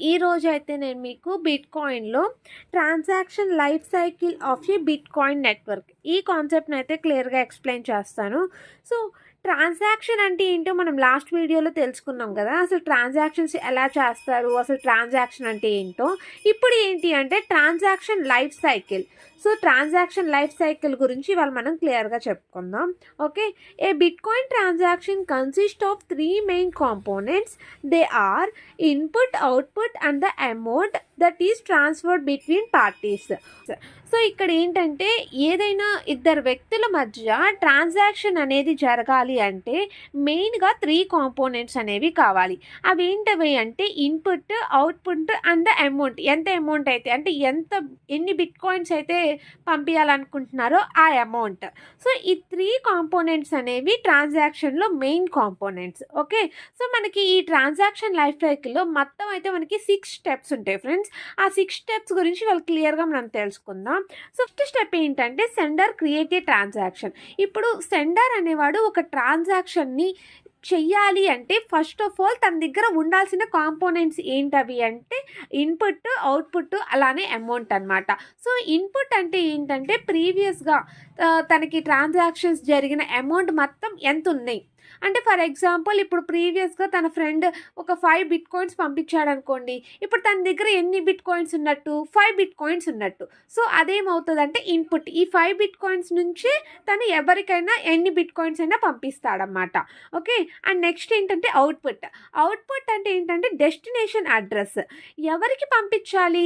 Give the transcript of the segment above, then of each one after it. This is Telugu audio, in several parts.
ఈరోజు అయితే నేను మీకు బిట్‌కాయిన్‌లో transaction life cycle of a bitcoin network ఈ కాన్సెప్ట్‌ని అయితే క్లియర్‌గా ఎక్స్‌ప్లెయిన్ చేస్తాను. సో, ట్రాన్సాక్షన్ అంటే ఏంటో మనం లాస్ట్ వీడియోలో తెలుసుకున్నాం కదా! అసలు ట్రాన్సాక్షన్స్ ఎలా చేస్తారు? అసలు ట్రాన్సాక్షన్ అంటే ఏంటో? ఇప్పుడు ఏంటి అంటే transaction life cycle. So, transaction life cycle గురించి ఇవాళ మనం క్లియర్‌గా చెప్పుకుందాం. Okay. A bitcoin transaction consist of 3 main components. They are input, output and the amount that is transferred between parties. So ఇక్కడ ఏంటంటే ఏదైనా ఇద్దరు వ్యక్తుల మధ్య ట్రాన్సాక్షన్ అనేది జరగాలి అంటే మెయిన్గా 3 కాంపోనెంట్స్ అనేవి కావాలి. అవి ఏంటవి అంటే input, output and the amount. ఎంత అమౌంట్ అయితే అంటే ఎన్ని బిట్ కాయిన్స్ అయితే పంపించాలనుకుంటున్నారో ఆ అమౌంట్. సో ఈ 3 కాంపోనెంట్స్ అనేవి ట్రాన్సాక్షన్లో మెయిన్ కాంపోనెంట్స్. ఓకే. సో మనకి ఈ ట్రాన్సాక్షన్ లైఫ్ సైకిల్లో మొత్తం అయితే మనకి 6 స్టెప్స్ ఉంటాయి ఫ్రెండ్స్. ఆ 6 స్టెప్స్ గురించి వాళ్ళు క్లియర్గా మనం తెలుసుకుందాం. సో ఫస్ట్ స్టెప్ ఏంటంటే సెండర్ క్రియేట్ ఏ ట్రాన్సాక్షన్. ఇప్పుడు సెండర్ అనేవాడు ఒక ట్రాన్సాక్షన్ని చెయ్యాలి అంటే ఫస్ట్ ఆఫ్ ఆల్ తన దగ్గర ఉండాల్సిన కాంపోనెంట్స్ ఏంటవి అంటే ఇన్పుట్, అవుట్పుట్ అలానే అమౌంట్ అనమాట. సో ఇన్పుట్ అంటే ఏంటంటే ప్రీవియస్గా తనకి ట్రాన్సాక్షన్స్ జరిగిన అమౌంట్ మొత్తం ఎంత ఉన్నాయి అంటే ఫర్ ఎగ్జాంపుల్ ఇప్పుడు ప్రీవియస్గా తన ఫ్రెండ్ ఒక 5 బిట్ కాయిన్స్ పంపించాడు అనుకోండి. ఇప్పుడు తన దగ్గర ఎన్ని బిట్ కాయిన్స్ ఉన్నట్టు 5 బిట్ కాయిన్స్ ఉన్నట్టు. సో అదేమవుతుంది అంటే ఇన్పుట్. ఈ 5 బిట్ కాయిన్స్ నుంచి తను ఎవరికైనా ఎన్ని బిట్ కాయిన్స్ అయినా పంపిస్తాడనమాట. ఓకే. అండ్ నెక్స్ట్ ఏంటంటే అవుట్పుట్. అవుట్పుట్ అంటే ఏంటంటే డెస్టినేషన్ అడ్రస్. ఎవరికి పంపించాలి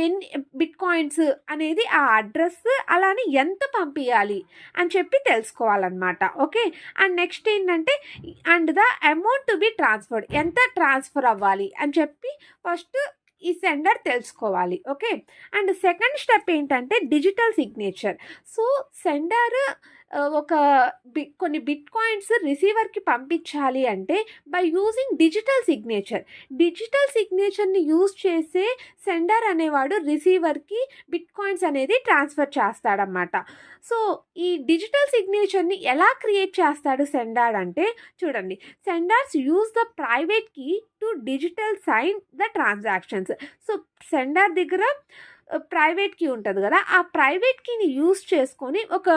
ఎన్ని బిట్ కాయిన్స్ అనేది ఆ అడ్రస్ అలానే ఎంత పంపించాలి అని చెప్పి తెలుసుకోవాలన్నమాట. ఓకే. అండ్ నెక్స్ట్ ఏంటంటే and the amount to be transferred. ఎంత ట్రాన్స్ఫర్ అవ్వాలి అని చెప్పి ఫస్ట్ ఈ సెండర్ తెలుసుకోవాలి. ఓకే. అండ్ సెకండ్ స్టెప్ ఏంటంటే డిజిటల్ సిగ్నేచర్. సో సెండర్ ఒక కొన్ని బిట్ కాయిన్స్ రిసీవర్కి పంపించాలి అంటే by using digital signature. Digital సిగ్నేచర్ని యూజ్ చేసే సెండర్ అనేవాడు రిసీవర్కి బిట్ కాయిన్స్ అనేది ట్రాన్స్ఫర్ చేస్తాడనమాట. సో ఈ డిజిటల్ సిగ్నేచర్ని ఎలా క్రియేట్ చేస్తాడు సెండర్ అంటే చూడండి, senders use the private key to digital sign the transactions. So sender దగ్గర ప్రైవేట్ కీ ఉంటుంది కదా, ఆ ప్రైవేట్ కీని యూజ్ చేసుకొని ఒక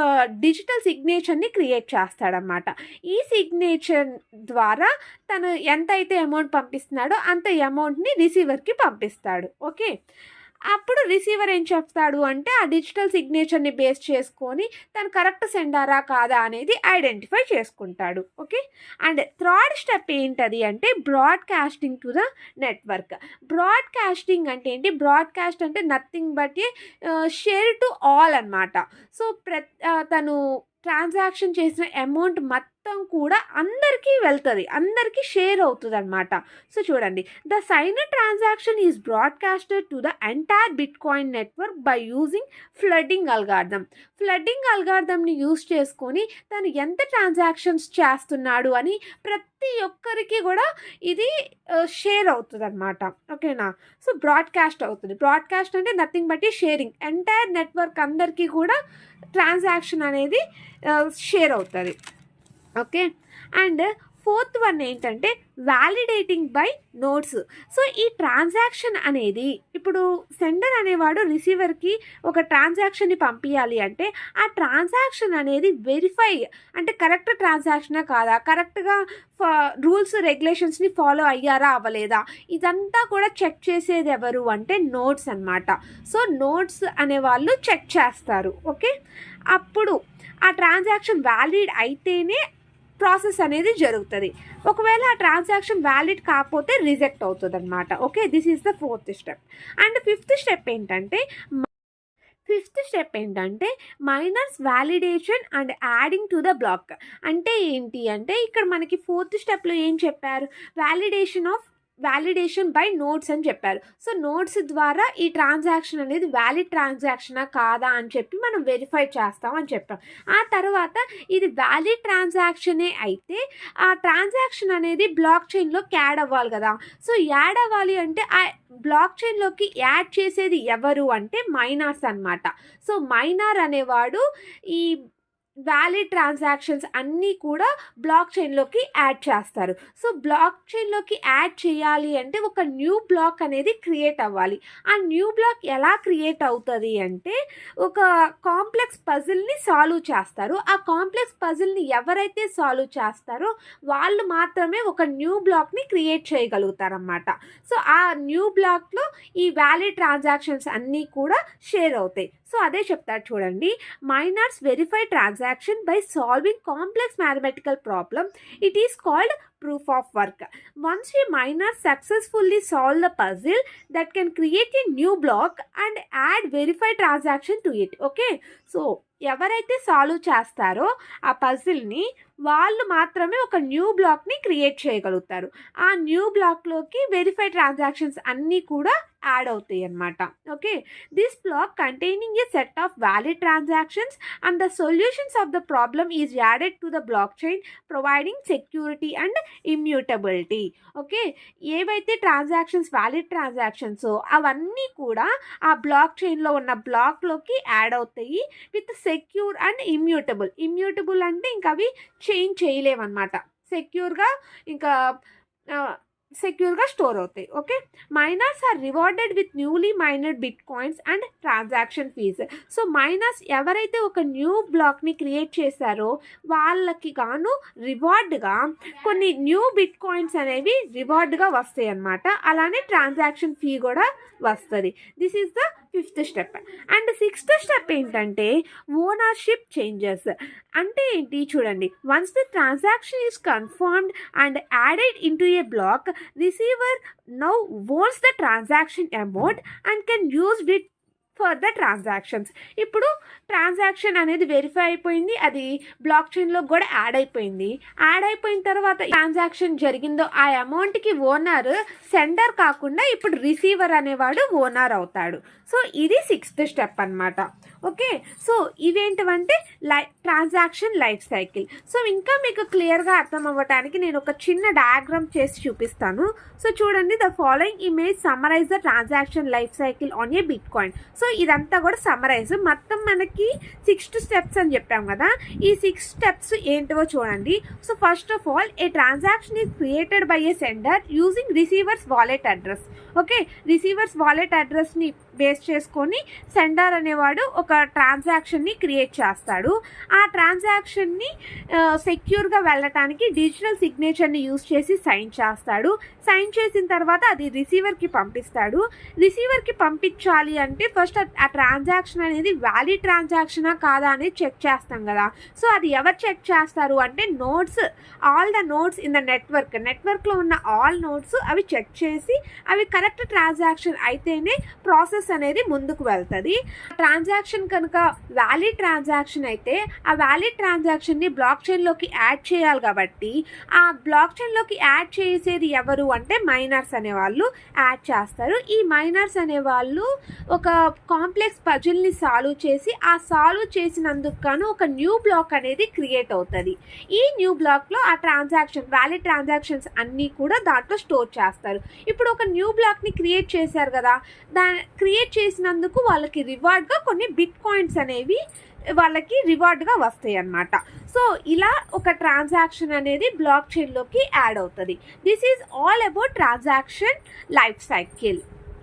డిజిటల్ సిగ్నేచర్ని క్రియేట్ చేస్తాడనమాట. ఈ సిగ్నేచర్ ద్వారా తను ఎంత అయితే అమౌంట్ పంపిస్తున్నాడో అంత అమౌంట్ని రిసీవర్కి పంపిస్తాడు. ఓకే. అప్పుడు రిసీవర్ ఏం చెప్తాడు అంటే ఆ డిజిటల్ సిగ్నేచర్ని బేస్ చేసుకొని తను కరెక్ట్ సెండారా కాదా అనేది ఐడెంటిఫై చేసుకుంటాడు. ఓకే. అండ్ థర్డ్ స్టెప్ ఏంటది అంటే broadcasting to the network. Broadcasting అంటే ఏంటి? బ్రాడ్కాస్ట్ అంటే nothing but A share to all అనమాట. సో తను ట్రాన్సాక్షన్ చేసిన అమౌంట్ మొత్తం కూడా అందరికీ వెళ్తుంది, అందరికీ షేర్ అవుతుంది అనమాట. సో చూడండి, the sign transaction is broadcasted to the entire bitcoin network by using flooding algorithm. Flooding అల్గారిథంని యూజ్ చేసుకొని తను ఎంత ట్రాన్సాక్షన్స్ చేస్తున్నాడు అని ప్రతి ఒక్కరికి కూడా ఇది షేర్ అవుతుంది అనమాట. ఓకేనా. సో బ్రాడ్కాస్ట్ అవుతుంది. బ్రాడ్కాస్ట్ అంటే నథింగ్ బట్ ఈ షేరింగ్. ఎంటైర్ నెట్వర్క్ అందరికీ కూడా ట్రాన్సాక్షన్ అనేది షేర్ అవుతుంది. ఓకే. అండ్ ఫోర్త్ వన్ ఏంటంటే వ్యాలిడేటింగ్ బై నోట్స్. సో ఈ ట్రాన్సాక్షన్ అనేది ఇప్పుడు సెండర్ అనేవాడు రిసీవర్కి ఒక ట్రాన్సాక్షన్ని పంపించాలి అంటే ఆ ట్రాన్సాక్షన్ అనేది వెరిఫై అంటే కరెక్ట్ ట్రాన్సాక్షనా కాదా, కరెక్ట్గా రూల్స్ రెగ్యులేషన్స్ని ఫాలో అయ్యారా అవ్వలేదా, ఇదంతా కూడా చెక్ చేసేది ఎవరు అంటే నోట్స్ అనమాట. సో నోట్స్ అనేవాళ్ళు చెక్ చేస్తారు. ఓకే. అప్పుడు ఆ ట్రాన్సాక్షన్ వ్యాలిడ్ అయితేనే ప్రాసెస్ అనేది జరుగుతుంది. ఒకవేళ ఆ ట్రాన్సాక్షన్ వ్యాలిడ్ కాకపోతే రిజెక్ట్ అవుతుంది అనమాట. Okay. This is the fourth step. And fifth step ఏంటంటే miners validation and adding to the block. అంటే ఏంటి అంటే ఇక్కడ మనకి ఫోర్త్ స్టెప్లో ఏం చెప్పారు? వ్యాలిడేషన్ బై నోట్స్ అని చెప్పారు. సో నోట్స్ ద్వారా ఈ ట్రాన్సాక్షన్ అనేది వ్యాలిడ్ ట్రాన్సాక్షనా కాదా అని చెప్పి మనం వెరిఫై చేస్తాం అని చెప్పాం. ఆ తర్వాత ఇది వ్యాలిడ్ ట్రాన్సాక్షనే అయితే ఆ ట్రాన్సాక్షన్ అనేది బ్లాక్ చైన్లోకి యాడ్ అవ్వాలి కదా. సో యాడ్ అవ్వాలి అంటే ఆ బ్లాక్ చైన్లోకి యాడ్ చేసేది ఎవరు అంటే మైనర్స్ అనమాట. సో మైనర్ అనేవాడు ఈ వ్యాలిడ్ ట్రాన్సాక్షన్స్ అన్నీ కూడా బ్లాక్ చైన్లోకి యాడ్ చేస్తారు. సో బ్లాక్ చైన్లోకి యాడ్ చేయాలి అంటే ఒక న్యూ బ్లాక్ అనేది క్రియేట్ అవ్వాలి. ఆ న్యూ బ్లాక్ ఎలా క్రియేట్ అవుతుంది అంటే ఒక కాంప్లెక్స్ పజిల్ని సాల్వ్ చేస్తారు. ఆ కాంప్లెక్స్ పజిల్ని ఎవరైతే సాల్వ్ చేస్తారో వాళ్ళు మాత్రమే ఒక న్యూ బ్లాక్ని క్రియేట్ చేయగలుగుతారన్నమాట. సో ఆ న్యూ బ్లాక్లో ఈ వ్యాలిడ్ ట్రాన్సాక్షన్స్ అన్నీ కూడా షేర్ అవుతాయి. సో అదే చెప్తారు చూడండి. Miners verify transaction by solving complex mathematical problem. It is called proof of work. Once a miner successfully solve the puzzle, that can create a new block and add verified transaction to it. Okay, so ఎవరైతే సాల్వ్ చేస్తారో ఆ పజిల్ని వాళ్ళు మాత్రమే ఒక న్యూ బ్లాక్ని క్రియేట్ చేయగలుగుతారు. ఆ న్యూ బ్లాక్లోకి వెరిఫైడ్ ట్రాన్సాక్షన్స్ అన్నీ కూడా యాడ్ అవుతాయి అన్నమాట. Okay, this block containing a set of valid transactions and the solutions of the problem is added to the blockchain providing security and immutability. Okay, ఏవైతే ట్రాన్సాక్షన్స్ వ్యాలిడ్ ట్రాన్సాక్షన్స్ అవన్నీ కూడా ఆ బ్లాక్ చైన్లో ఉన్న బ్లాక్లోకి యాడ్ అవుతాయి విత్ సెక్యూర్ అండ్ ఇమ్యూటబుల్ అంటే ఇంకా అవి చేంజ్ చేయలేమన్నమాట. సెక్యూర్గా స్టోర్ అవుతాయి. Okay, miners are rewarded with newly mined bitcoins and transaction fees. So miners ఎవరైతే ఒక న్యూ బ్లాక్ని క్రియేట్ చేశారో వాళ్ళకి గాను రివార్డ్గా కొన్ని న్యూ బిట్ కాయిన్స్ అనేవి రివార్డ్గా వస్తాయి అన్నమాట. అలానే ట్రాన్సాక్షన్ ఫీ కూడా వస్తుంది. This is the 5th step. And 6th step ఏంటంటే ఓనర్షిప్ చేంజెస్. అంటే ఏంటి చూడండి. Once the transaction is confirmed and added into a block, receiver now owns the transaction amount and can use it for the transactions. ఇప్పుడు ట్రాన్సాక్షన్ అనేది వెరిఫై అయిపోయింది, అది బ్లాక్ చైన్లో కూడా యాడ్ అయిపోయిన తర్వాత ట్రాన్సాక్షన్ జరిగిందో ఆ అమౌంట్కి ఓనర్ సెండర్ కాకుండా ఇప్పుడు రిసీవర్ అనేవాడు ఓనర్ అవుతాడు. సో ఇది 6th స్టెప్ అన్నమాట. ఓకే, సో ఇవేంటివంటే ట్రాన్సాక్షన్ లైఫ్ సైకిల్. సో ఇంకా మీకు క్లియర్గా అర్థం అవ్వడానికి నేను ఒక చిన్న డయాగ్రామ్ చేసి చూపిస్తాను. సో చూడండి, the following image summarise the transaction life cycle on a bit coin. So ఇదంతా కూడా సమ్మరైజ్. మొత్తం మనకి 6 స్టెప్స్ అని చెప్పాం కదా. ఈ 6 స్టెప్స్ ఏంటో చూడండి. So first of all, a transaction is created by a sender using receivers wallet address. Okay, receivers wallet అడ్రస్ని బేస్ చేసుకొని సెండర్ అనేవాడు ఒక ట్రాన్సాక్షన్ని క్రియేట్ చేస్తాడు. ఆ ట్రాన్సాక్షన్ని సెక్యూర్గా వెళ్ళటానికి డిజిటల్ సిగ్నేచర్ని యూజ్ చేసి సైన్ చేస్తాడు. సైన్ చేసిన తర్వాత అది రిసీవర్కి పంపిస్తాడు. రిసీవర్కి పంపించాలి అంటే ఫస్ట్ ఆ ట్రాన్సాక్షన్ అనేది వ్యాలిడ్ ట్రాన్సాక్షనా కాదా అనేది చెక్ చేస్తాం కదా. సో అది ఎవరు చెక్ చేస్తారు అంటే nodes, all the nodes in the నెట్వర్క్లో ఉన్న ఆల్ నోడ్స్ అవి చెక్ చేసి అవి కరెక్ట్ ట్రాన్సాక్షన్ అయితేనే ప్రాసెస్ అనేది ముందుకు వెళ్తుంది. ట్రాన్సాక్షన్ కనుక వ్యాలిడ్ ట్రాన్సాక్షన్ అయితే ఆ వ్యాలిడ్ ట్రాన్సాక్షన్ని బ్లాక్ చైన్లోకి యాడ్ చేయాలి కాబట్టి ఆ బ్లాక్ చైన్లోకి యాడ్ చేసేది ఎవరు అంటే మైనర్స్ అనేవాళ్ళు యాడ్ చేస్తారు. ఈ మైనర్స్ అనేవాళ్ళు ఒక కాంప్లెక్స్ పజిల్ని సాల్వ్ చేసి ఆ సాల్వ్ చేసినందుకు గాను ఒక న్యూ బ్లాక్ అనేది క్రియేట్ అవుతుంది. ఈ న్యూ బ్లాక్లో ఆ ట్రాన్సాక్షన్ వ్యాలిడ్ ట్రాన్సాక్షన్స్ అన్నీ కూడా దాంట్లో స్టోర్ చేస్తారు. ఇప్పుడు ఒక న్యూ బ్లాక్ని క్రియేట్ చేశారు కదా, క్రియేట్ చేసినందుకు వాళ్ళకి రివార్డ్గా కొన్ని బిట్ కాయిన్స్ అనేవి వాళ్ళకి రివార్డ్గా వస్తాయి అన్నమాట. సో ఇలా ఒక ట్రాన్సాక్షన్ అనేది బ్లాక్ చైన్లోకి యాడ్ అవుతుంది. This is all about transaction life cycle.